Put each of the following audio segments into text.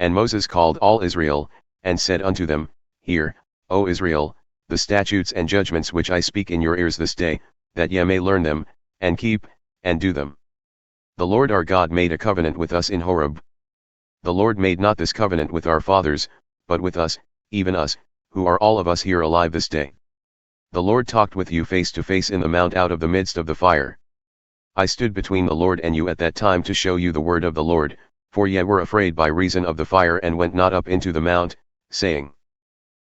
And Moses called all Israel, and said unto them, Hear, O Israel, the statutes and judgments which I speak in your ears this day, that ye may learn them, and keep, and do them. The Lord our God made a covenant with us in Horeb. The Lord made not this covenant with our fathers, but with us, even us, who are all of us here alive this day. The Lord talked with you face to face in the mount out of the midst of the fire. I stood between the Lord and you at that time to show you the word of the Lord, for ye were afraid by reason of the fire and went not up into the mount, saying,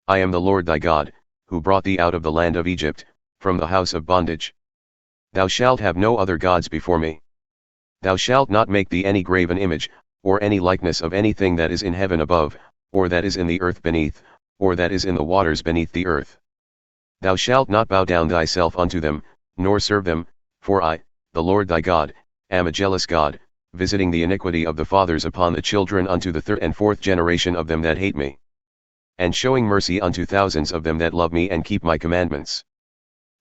I am the Lord thy God, who brought thee out of the land of Egypt, from the house of bondage. Thou shalt have no other gods before me. Thou shalt not make thee any graven image, or any likeness of anything that is in heaven above, or that is in the earth beneath, or that is in the waters beneath the earth. Thou shalt not bow down thyself unto them, nor serve them, for I, the Lord thy God, am a jealous God, visiting the iniquity of the fathers upon the children unto the third and fourth generation of them that hate me, and showing mercy unto thousands of them that love me and keep my commandments.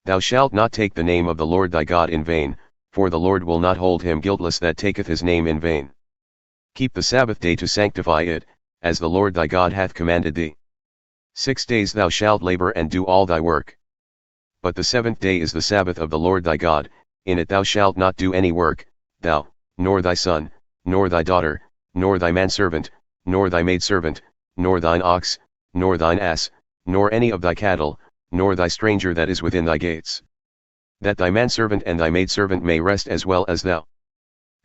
Thou shalt not take the name of the Lord thy God in vain, for the Lord will not hold him guiltless that taketh his name in vain. Keep the Sabbath day to sanctify it, as the Lord thy God hath commanded thee. 6 days thou shalt labor and do all thy work. But the seventh day is the Sabbath of the Lord thy God, in it thou shalt not do any work, thou, nor thy son, nor thy daughter, nor thy manservant, nor thy maidservant, nor thine ox, nor thine ass, nor any of thy cattle, nor thy stranger that is within thy gates. That thy manservant and thy maidservant may rest as well as thou.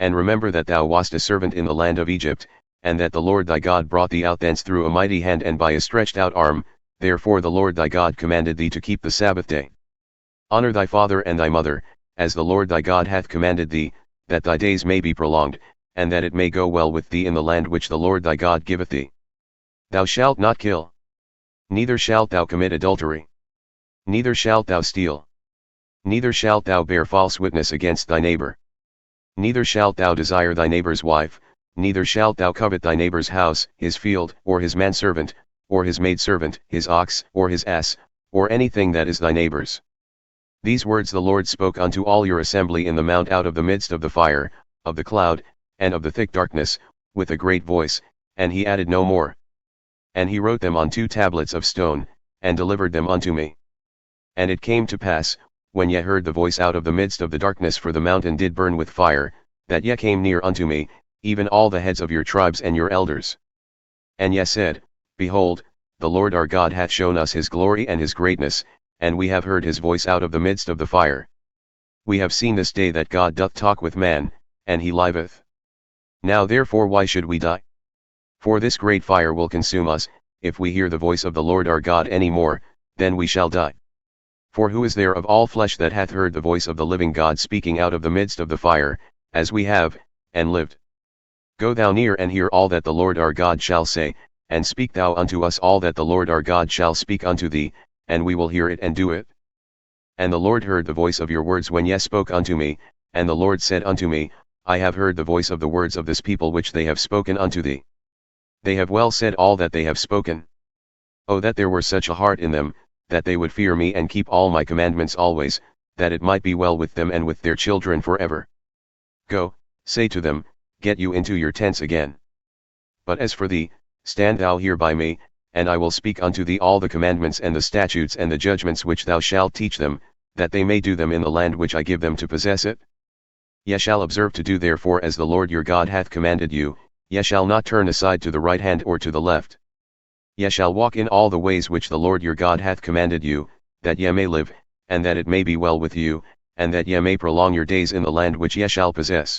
And remember that thou wast a servant in the land of Egypt, and that the Lord thy God brought thee out thence through a mighty hand and by a stretched out arm, therefore the Lord thy God commanded thee to keep the Sabbath day. Honor thy father and thy mother, as the Lord thy God hath commanded thee, that thy days may be prolonged, and that it may go well with thee in the land which the Lord thy God giveth thee. Thou shalt not kill. Neither shalt thou commit adultery. Neither shalt thou steal. Neither shalt thou bear false witness against thy neighbor. Neither shalt thou desire thy neighbor's wife, neither shalt thou covet thy neighbor's house, his field, or his manservant, or his maidservant, his ox, or his ass, or anything that is thy neighbor's. These words the Lord spoke unto all your assembly in the mount out of the midst of the fire, of the cloud, and of the thick darkness, with a great voice, and he added no more. And he wrote them on 2 tablets of stone, and delivered them unto me. And it came to pass, when ye heard the voice out of the midst of the darkness, for the mountain did burn with fire, that ye came near unto me, even all the heads of your tribes and your elders. And ye said, Behold, the Lord our God hath shown us his glory and his greatness, and we have heard his voice out of the midst of the fire. We have seen this day that God doth talk with man, and he liveth. Now therefore why should we die? For this great fire will consume us, if we hear the voice of the Lord our God any more, then we shall die. For who is there of all flesh that hath heard the voice of the living God speaking out of the midst of the fire, as we have, and lived? Go thou near and hear all that the Lord our God shall say, and speak thou unto us all that the Lord our God shall speak unto thee, and we will hear it and do it. And the Lord heard the voice of your words when ye spoke unto me, and the Lord said unto me, I have heard the voice of the words of this people which they have spoken unto thee. They have well said all that they have spoken. Oh, that there were such a heart in them, that they would fear me and keep all my commandments always, that it might be well with them and with their children forever. Go, say to them, get you into your tents again. But as for thee, stand thou here by me, and I will speak unto thee all the commandments and the statutes and the judgments which thou shalt teach them, that they may do them in the land which I give them to possess it. Ye shall observe to do therefore as the Lord your God hath commanded you, ye shall not turn aside to the right hand or to the left. Ye shall walk in all the ways which the Lord your God hath commanded you, that ye may live, and that it may be well with you, and that ye may prolong your days in the land which ye shall possess.